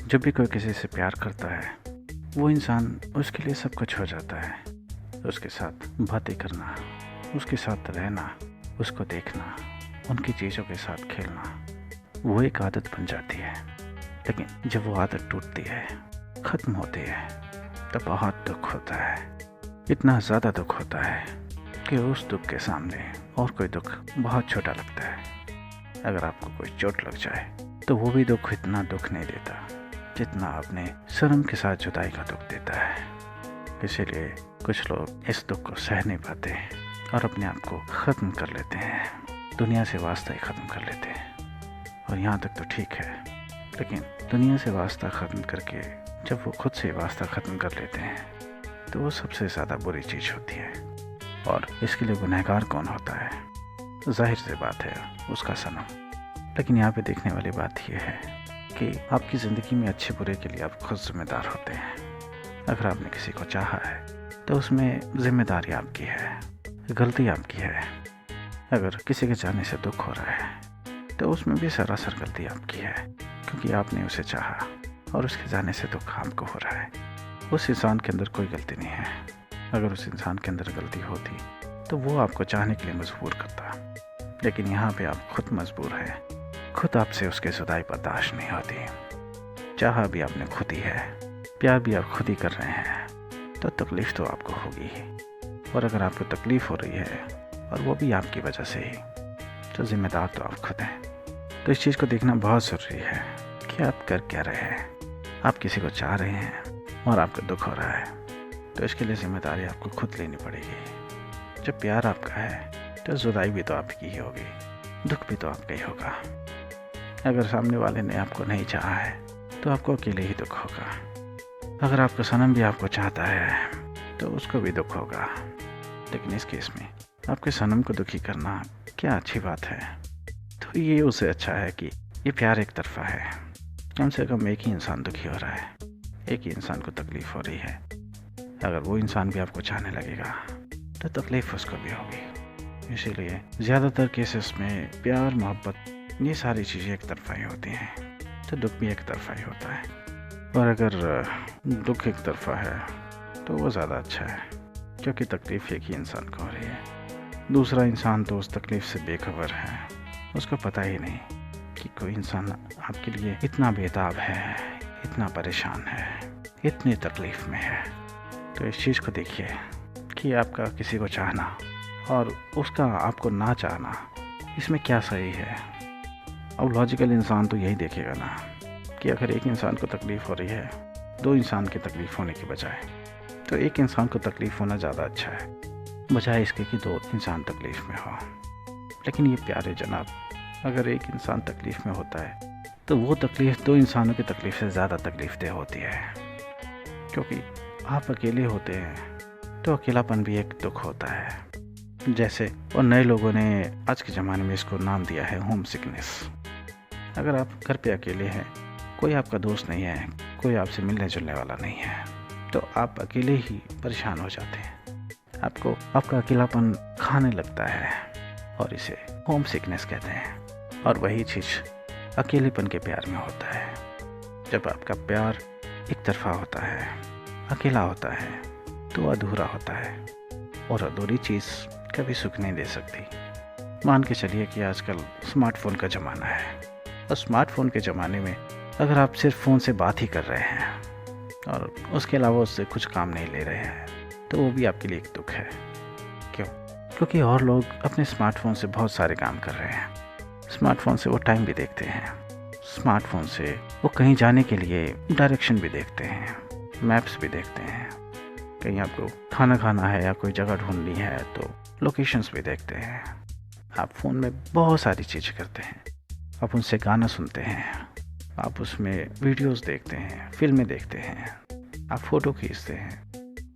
जब भी कोई किसी से प्यार करता है, वो इंसान उसके लिए सब कुछ हो जाता है। उसके साथ बातें करना, उसके साथ रहना, उसको देखना, उनकी चीज़ों के साथ खेलना, वो एक आदत बन जाती है। लेकिन जब वो आदत टूटती है, ख़त्म होती है, तब बहुत दुख होता है। इतना ज़्यादा दुख होता है कि उस दुख के सामने और कोई दुख बहुत छोटा लगता है। अगर आपको कोई चोट लग जाए तो वो भी दुख इतना दुख नहीं देता जितना अपने शर्म के साथ जुदाई का दुख देता है। इसीलिए कुछ लोग इस दुख को सह नहीं पाते और अपने आप को ख़त्म कर लेते हैं, दुनिया से वास्ता ही ख़त्म कर लेते हैं। और यहाँ तक तो ठीक है, लेकिन दुनिया से वास्ता ख़त्म करके जब वो खुद से वास्ता ख़त्म कर लेते हैं तो वो सबसे ज़्यादा बुरी चीज़ होती है। और इसके लिए गुनहगार कौन होता है? जाहिर सी बात है, उसका सनम। लेकिन यहाँ पे देखने वाली बात यह है कि आपकी ज़िंदगी में अच्छे बुरे के लिए आप खुद जिम्मेदार होते हैं। अगर आपने किसी को चाहा है तो उसमें जिम्मेदारी आपकी है, गलती आपकी है। अगर किसी के जाने से दुख हो रहा है तो उसमें भी सरासर गलती आपकी है, क्योंकि आपने उसे चाहा और उसके जाने से दुख आपको हो रहा है। उस इंसान के अंदर कोई गलती नहीं है। अगर उस इंसान के अंदर गलती होती तो वो आपको चाहने के लिए मजबूर करता, लेकिन यहाँ पे आप खुद मजबूर हैं। खुद आपसे उसकी जुदाई बर्दाश्त नहीं होती। चाहा भी आपने खुद ही है, प्यार भी आप खुद ही कर रहे हैं, तो तकलीफ़ तो आपको होगी ही। और अगर आपको तकलीफ़ हो रही है और वो भी आपकी वजह से ही, तो जिम्मेदार तो आप खुद हैं। तो इस चीज़ को देखना बहुत ज़रूरी है कि आप कर क्या रहे हैं। आप किसी को चाह रहे हैं और आपको दुख हो रहा है, तो इसके लिए जिम्मेदारी आपको खुद लेनी पड़ेगी। जब प्यार आपका है तो जुदाई भी तो आपकी ही होगी, दुख भी तो आपका ही होगा। अगर सामने वाले ने आपको नहीं चाहा है तो आपको अकेले ही दुख होगा। अगर आपका सनम भी आपको चाहता है तो उसको भी दुख होगा। लेकिन इस केस में आपके सनम को दुखी करना क्या अच्छी बात है? तो ये उससे अच्छा है कि ये प्यार एक तरफा है। कम से कम एक ही इंसान दुखी हो रहा है, एक ही इंसान को तकलीफ़ हो रही है। अगर वो इंसान भी आपको चाहने लगेगा तो तकलीफ़ उसको भी होगी। इसीलिए ज़्यादातर केसेस में प्यार, मोहब्बत, ये सारी चीज़ें एक तरफा ही होती हैं, तो दुख भी एक तरफा ही होता है। और अगर दुख एक तरफा है तो वो ज़्यादा अच्छा है, क्योंकि तकलीफ़ एक ही इंसान को हो रही है। दूसरा इंसान तो उस तकलीफ़ से बेखबर है, उसको पता ही नहीं कि कोई इंसान आपके लिए इतना बेताब है, इतना परेशान है, इतनी तकलीफ़ में है। तो इस चीज़ को देखिए कि आपका किसी को चाहना और उसका आपको ना चाहना, इसमें क्या सही है। अब लॉजिकल इंसान तो यही देखेगा ना कि अगर एक इंसान को तकलीफ़ हो रही है, दो इंसान की तकलीफ़ होने की बजाय, तो एक इंसान को तकलीफ़ होना ज़्यादा अच्छा है, बजाय इसके कि दो इंसान तकलीफ़ में हो। लेकिन ये प्यारे जनाब, अगर एक इंसान तकलीफ़ में होता है तो वो तकलीफ़ दो इंसानों की तकलीफ़ से ज़्यादा तकलीफ़देह होती है, क्योंकि आप अकेले होते हैं तो अकेलापन भी एक दुख होता है। जैसे और नए लोगों ने आज के ज़माने में इसको नाम दिया है होम सिकनेस। अगर आप घर पे अकेले हैं, कोई आपका दोस्त नहीं है, कोई आपसे मिलने जुलने वाला नहीं है, तो आप अकेले ही परेशान हो जाते हैं। आपको आपका अकेलापन खाने लगता है और इसे होम सिकनेस कहते हैं। और वही चीज़ अकेलेपन के प्यार में होता है। जब आपका प्यार एक तरफा होता है, अकेला होता है, तो अधूरा होता है, और अधूरी चीज़ कभी सुख नहीं दे सकती। मान के चलिए कि आजकल स्मार्टफ़ोन का ज़माना है, और स्मार्टफ़ोन के ज़माने में अगर आप सिर्फ फ़ोन से बात ही कर रहे हैं और उसके अलावा उससे कुछ काम नहीं ले रहे हैं, तो वो भी आपके लिए एक दुख है। क्यों? क्योंकि और लोग अपने स्मार्टफ़ोन से बहुत सारे काम कर रहे हैं। स्मार्टफ़ोन से वो टाइम भी देखते हैं, स्मार्टफ़ोन से वो कहीं जाने के लिए डायरेक्शन भी देखते हैं, मैप्स भी देखते हैं। कहीं आपको खाना खाना है या कोई जगह ढूंढनी है तो लोकेशंस भी देखते हैं। आप फ़ोन में बहुत सारी चीज़ें करते हैं। आप उनसे गाना सुनते हैं, आप उसमें वीडियोस देखते हैं, फिल्में देखते हैं, आप फ़ोटो खींचते हैं।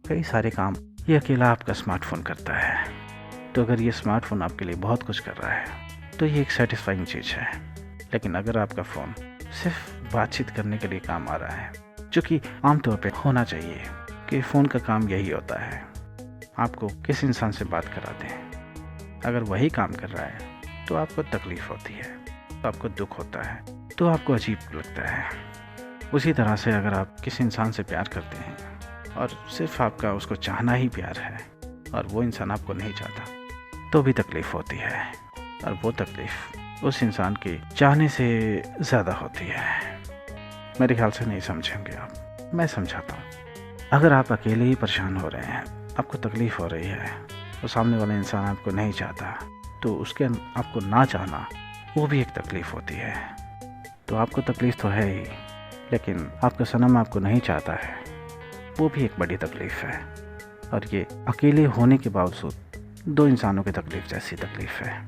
कई सारे काम ये अकेला आपका स्मार्टफ़ोन करता है। तो अगर ये स्मार्टफ़ोन आपके लिए बहुत कुछ कर रहा है तो ये एक सेटिस्फाइंग चीज़ है। लेकिन अगर आपका फ़ोन सिर्फ बातचीत करने के लिए काम आ रहा है, जो कि आमतौर पे होना चाहिए कि फ़ोन का काम यही होता है, आपको किस इंसान से बात कराते हैं, अगर वही काम कर रहा है तो आपको तकलीफ़ होती है, तो आपको दुख होता है, तो आपको अजीब लगता है। उसी तरह से अगर आप किसी इंसान से प्यार करते हैं और सिर्फ आपका उसको चाहना ही प्यार है और वो इंसान आपको नहीं चाहता तो भी तकलीफ़ होती है, और वो तकलीफ़ उस इंसान की चाहने से ज़्यादा होती है। मेरे ख्याल से नहीं समझेंगे आप, मैं समझाता हूँ। अगर आप अकेले ही परेशान हो रहे हैं, आपको तकलीफ़ हो रही है और सामने वाला इंसान आपको नहीं चाहता, तो उसके आपको ना चाहना वो भी एक तकलीफ़ होती है। तो आपको तकलीफ़ तो है ही, लेकिन आपका सनम आपको नहीं चाहता है, वो भी एक बड़ी तकलीफ़ है। और ये अकेले होने के बावजूद दो इंसानों की तकलीफ़ जैसी तकलीफ़ है।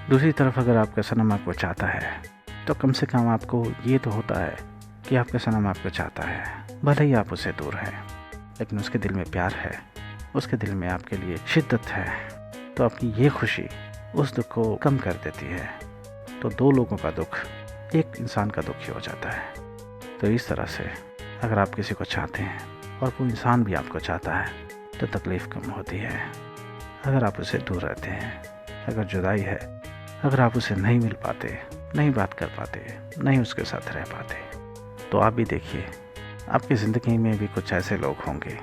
दूसरी तरफ अगर आपका सनम आपको चाहता है तो कम से कम आपको ये तो होता है कि आपका सनम आपको चाहता है, भले ही आप उससे दूर हैं, लेकिन उसके दिल में प्यार है, उसके दिल में आपके लिए शिद्दत है। तो आपकी ये खुशी उस दुख को कम कर देती है। तो दो लोगों का दुख एक इंसान का दुख ही हो जाता है। तो इस तरह से अगर आप किसी को चाहते हैं और वो इंसान भी आपको चाहता है तो तकलीफ़ कम होती है। अगर आप उससे दूर रहते हैं, अगर जुदाई है, अगर आप उसे नहीं मिल पाते, नहीं बात कर पाते, नहीं उसके साथ रह पाते, तो आप भी देखिए आपकी ज़िंदगी में भी कुछ ऐसे लोग होंगे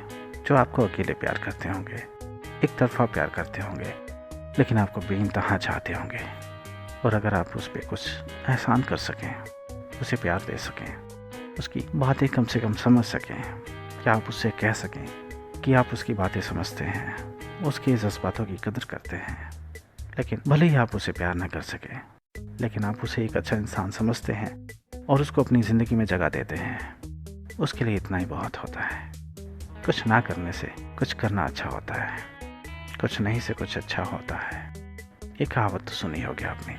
जो आपको अकेले प्यार करते होंगे, एक तरफा प्यार करते होंगे, लेकिन आपको बेइंतहा चाहते होंगे। और अगर आप उस पर कुछ एहसान कर सकें, उसे प्यार दे सकें, उसकी बातें कम से कम समझ सकें, या आप उससे कह सकें कि आप उसकी बातें समझते हैं, उसके जज्बातों की कदर करते हैं, लेकिन भले ही आप उसे प्यार न कर सकें, लेकिन आप उसे एक अच्छा इंसान समझते हैं और उसको अपनी ज़िंदगी में जगह देते हैं, उसके लिए इतना ही बहुत होता है। कुछ ना करने से कुछ करना अच्छा होता है, कुछ नहीं से कुछ अच्छा होता है। ये कहावत तो सुनी होगी आपने।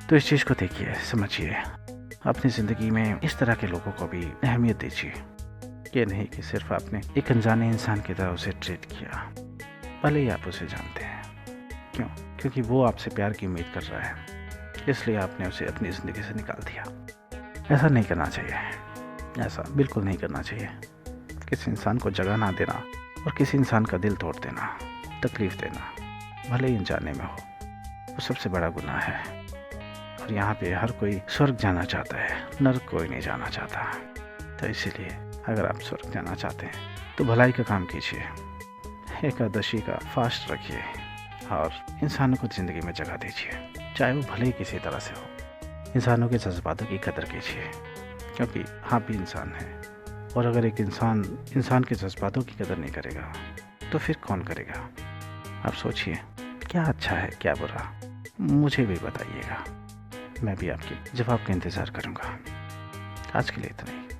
तो इस चीज़ को देखिए, समझिए, अपनी ज़िंदगी में इस तरह के लोगों को भी अहमियत दीजिए। ये नहीं कि सिर्फ आपने एक अनजाने इंसान की तरह उसे ट्रीट किया, भले ही आप उसे जानते हैं। क्यों? क्योंकि वो आपसे प्यार की उम्मीद कर रहा है, इसलिए आपने उसे अपनी ज़िंदगी से निकाल दिया। ऐसा नहीं करना चाहिए, ऐसा बिल्कुल नहीं करना चाहिए। किसी इंसान को जगह ना देना और किसी इंसान का दिल तोड़ देना, तकलीफ़ देना, भले ही अनजाने में हो, वो सबसे बड़ा गुनाह है। और यहाँ पे हर कोई स्वर्ग जाना चाहता है, नरक कोई नहीं जाना चाहता। तो इसीलिए अगर आप स्वर्ग जाना चाहते हैं तो भलाई का काम कीजिए, एकादशी का फास्ट रखिए और इंसानों को ज़िंदगी में जगह दीजिए, चाहे वो भले ही किसी तरह से हो। इंसानों के जज्बातों की कदर कीजिए, क्योंकि आप भी इंसान हैं। और अगर एक इंसान के जज्बातों की कदर नहीं करेगा तो फिर कौन करेगा? आप सोचिए, क्या अच्छा है, क्या बुरा, मुझे भी बताइएगा। मैं भी आपके जवाब का इंतज़ार करूँगा। आज के लिए इतना ही।